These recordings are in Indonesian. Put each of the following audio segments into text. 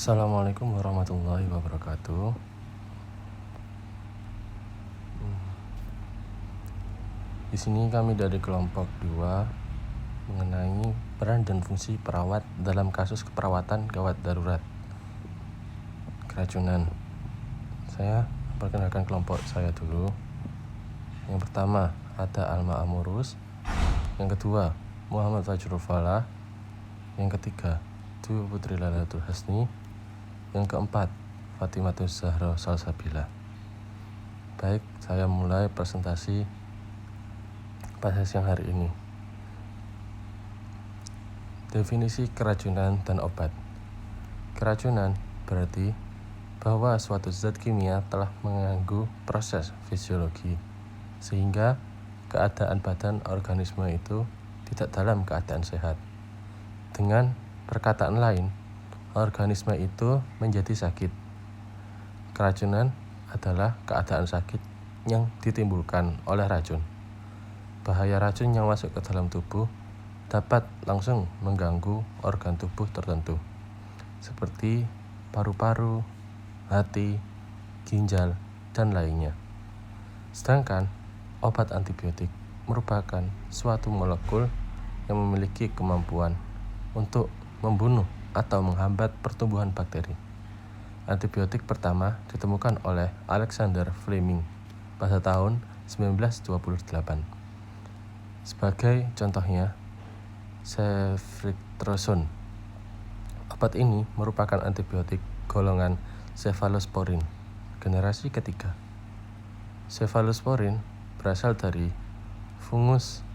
Assalamualaikum warahmatullahi wabarakatuh. Di sini kami dari kelompok 2 mengenai peran dan fungsi perawat dalam kasus keperawatan gawat darurat keracunan. Saya perkenalkan kelompok saya dulu. Yang pertama ada Alma Amurus, yang kedua Muhammad Fajrul Falah, yang ketiga Dwi Putri Lailatul Hasni, yang keempat Fatimatus Zahra Salsabila. Baik, saya mulai presentasi pada siang hari ini. Definisi keracunan dan obat. Keracunan berarti bahwa suatu zat kimia telah mengganggu proses fisiologi sehingga keadaan badan organisme itu tidak dalam keadaan sehat. Dengan perkataan lain, organisme itu menjadi sakit. Keracunan adalah keadaan sakit yang ditimbulkan oleh racun. Bahaya racun yang masuk ke dalam tubuh dapat langsung mengganggu organ tubuh tertentu, seperti paru-paru, hati, ginjal, dan lainnya. Sedangkan obat antibiotik merupakan suatu molekul yang memiliki kemampuan untuk membunuh atau menghambat pertumbuhan bakteri. Antibiotik pertama ditemukan oleh Alexander Fleming pada tahun 1928. Sebagai contohnya, ceftriaxone. Obat ini merupakan antibiotik golongan cephalosporin generasi ketiga. Cephalosporin berasal dari fungus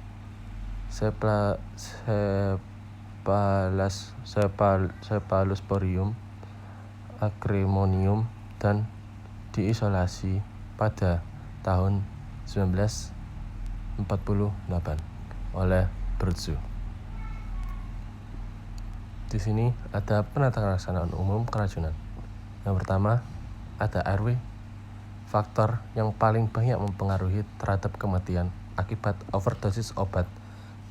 Cephalosporium acremonium dan diisolasi pada tahun 1948 oleh Burtsu. Di sini ada penatalaksanaan umum keracunan. Yang pertama, ada RW, faktor yang paling banyak mempengaruhi terhadap kematian akibat overdosis obat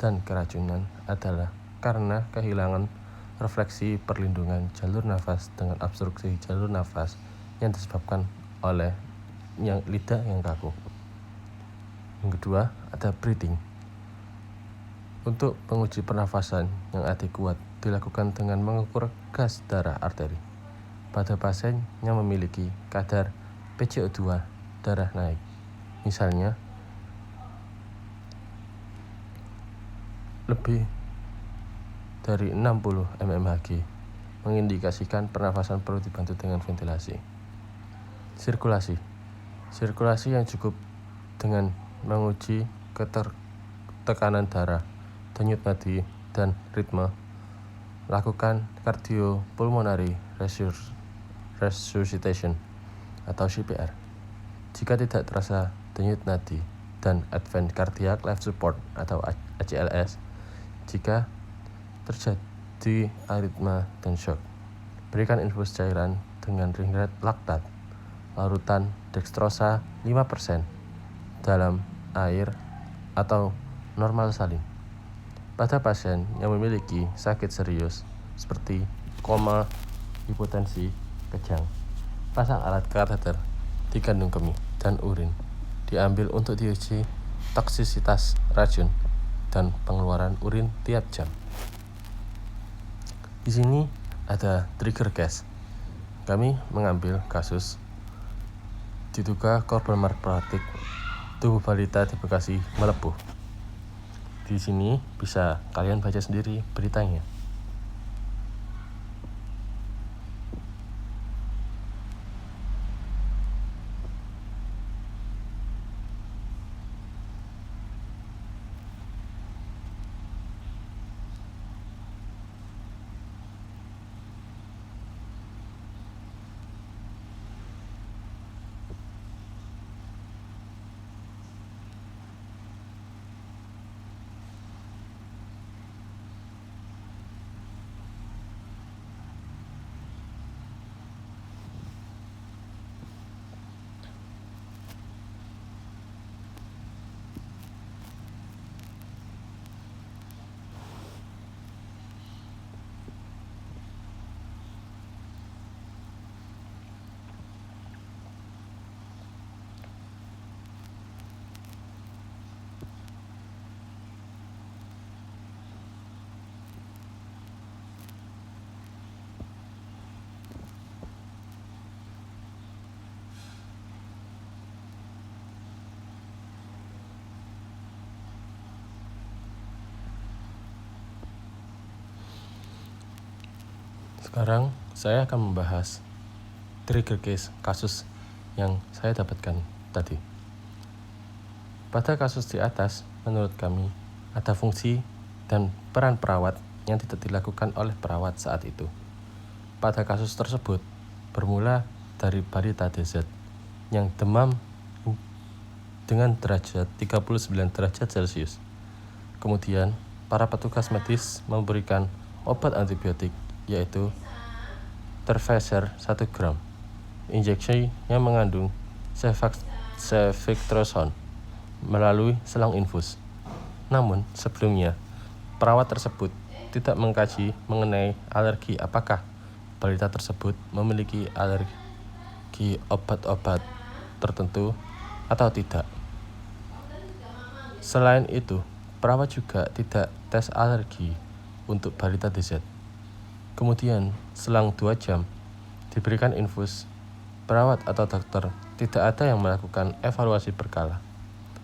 dan keracunan adalah karena kehilangan refleksi perlindungan jalur nafas dengan obstruksi jalur nafas yang disebabkan oleh lidah yang kaku. Yang kedua, ada breathing. Untuk penguji pernafasan yang adekuat dilakukan dengan mengukur gas darah arteri pada pasien yang memiliki kadar PCO2 darah naik, misalnya lebih dari 60 mmHg, mengindikasikan pernafasan perlu dibantu dengan ventilasi. Sirkulasi yang cukup dengan menguji tekanan darah, denyut nadi, dan ritme. Lakukan cardiopulmonary resuscitation atau CPR. Jika tidak terasa denyut nadi, dan advance cardiac life support atau ACLS jika terjadi aritma dan shock. Berikan infus cairan dengan ringret laktat, larutan dextrosa 5% dalam air atau normal salin. Pada pasien yang memiliki sakit serius seperti koma, hipotensi, kejang, pasang alat kateter di kandung kemih dan urin diambil untuk diuji toksisitas racun dan pengeluaran urin tiap jam. Di sini ada trigger gas. Kami mengambil kasus diduga korban malpraktik tubuh balita di Bekasi melepuh. Di sini bisa kalian baca sendiri beritanya. Sekarang saya akan membahas trigger case kasus yang saya dapatkan tadi. Pada kasus di atas, menurut kami, ada fungsi dan peran perawat yang tidak dilakukan oleh perawat saat itu. Pada kasus tersebut, bermula dari balita DZ yang demam dengan derajat 39 derajat Celcius. Kemudian, para petugas medis memberikan obat antibiotik, yaitu Terfeser 1 gram, injeksi yang mengandung ceftriaxone melalui selang infus. Namun, sebelumnya, perawat tersebut tidak mengkaji mengenai alergi apakah balita tersebut memiliki alergi obat-obat tertentu atau tidak. Selain itu, perawat juga tidak tes alergi untuk balita DZ. Kemudian, selang 2 jam, diberikan infus. Perawat atau dokter tidak ada yang melakukan evaluasi berkala,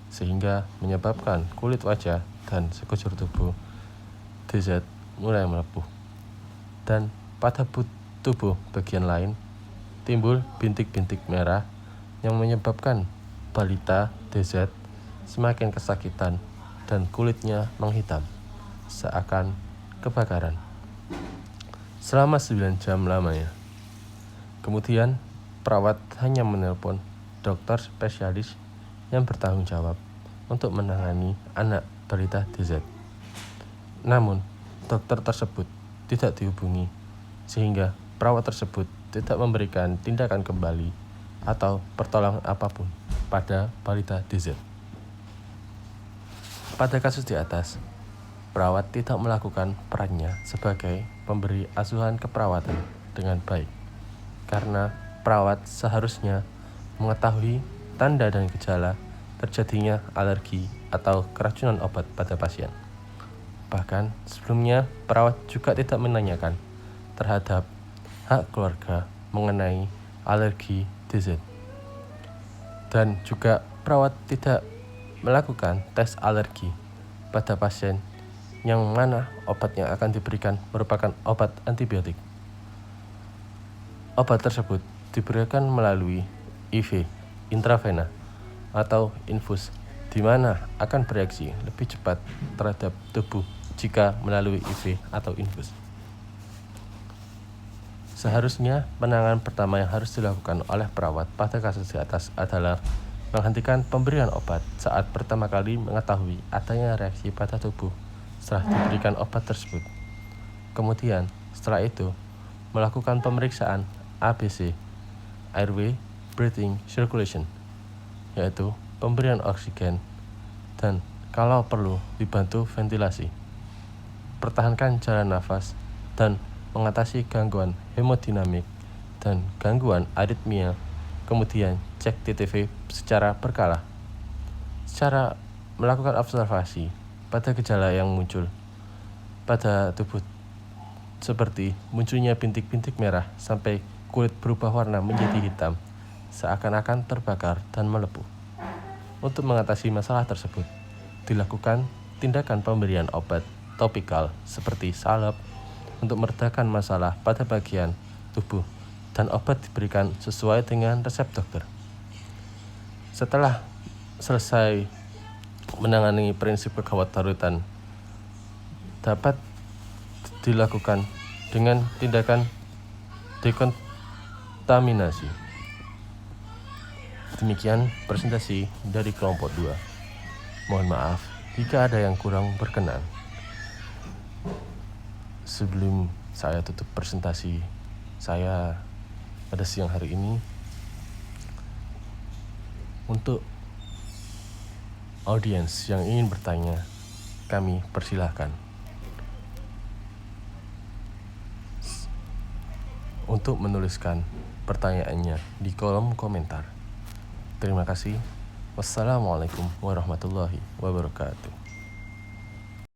sehingga menyebabkan kulit wajah dan sekujur tubuh DZ mulai melepuh. Dan pada tubuh bagian lain, timbul bintik-bintik merah yang menyebabkan balita DZ semakin kesakitan dan kulitnya menghitam, seakan kebakaran. Selama 9 jam lamanya. Kemudian, perawat hanya menelpon dokter spesialis yang bertanggung jawab untuk menangani anak balita DZ. Namun, dokter tersebut tidak dihubungi, sehingga perawat tersebut tidak memberikan tindakan kembali atau pertolongan apapun pada balita DZ. Pada kasus di atas, perawat tidak melakukan perannya sebagai pemberi asuhan keperawatan dengan baik, karena perawat seharusnya mengetahui tanda dan gejala terjadinya alergi atau keracunan obat pada pasien. Bahkan sebelumnya, perawat juga tidak menanyakan terhadap hak keluarga mengenai alergi DZ. Dan juga perawat tidak melakukan tes alergi pada pasien yang mana obat yang akan diberikan merupakan obat antibiotik. Obat tersebut diberikan melalui IV, intravena, atau infus, di mana akan bereaksi lebih cepat terhadap tubuh jika melalui IV atau infus. Seharusnya penanganan pertama yang harus dilakukan oleh perawat pada kasus di atas adalah menghentikan pemberian obat saat pertama kali mengetahui adanya reaksi pada tubuh setelah diberikan obat tersebut. Kemudian, setelah itu, melakukan pemeriksaan ABC, airway, breathing, circulation, yaitu pemberian oksigen, dan kalau perlu dibantu ventilasi. Pertahankan jalan nafas, dan mengatasi gangguan hemodinamik dan gangguan aritmia. Kemudian, cek TTV secara berkala. Secara melakukan observasi pada gejala yang muncul pada tubuh seperti munculnya bintik-bintik merah sampai kulit berubah warna menjadi hitam, seakan-akan terbakar dan melepuh. Untuk mengatasi masalah tersebut, dilakukan tindakan pemberian obat topikal seperti salep untuk meredakan masalah pada bagian tubuh, dan obat diberikan sesuai dengan resep dokter. Setelah selesai menangani prinsip kegawat daruratan, dapat dilakukan dengan tindakan dekontaminasi. Demikian presentasi dari kelompok 2. Mohon maaf jika ada yang kurang berkenan. Sebelum saya tutup presentasi saya pada siang hari ini, untuk audiens yang ingin bertanya, kami persilahkan untuk menuliskan pertanyaannya di kolom komentar. Terima kasih. Wassalamualaikum warahmatullahi wabarakatuh.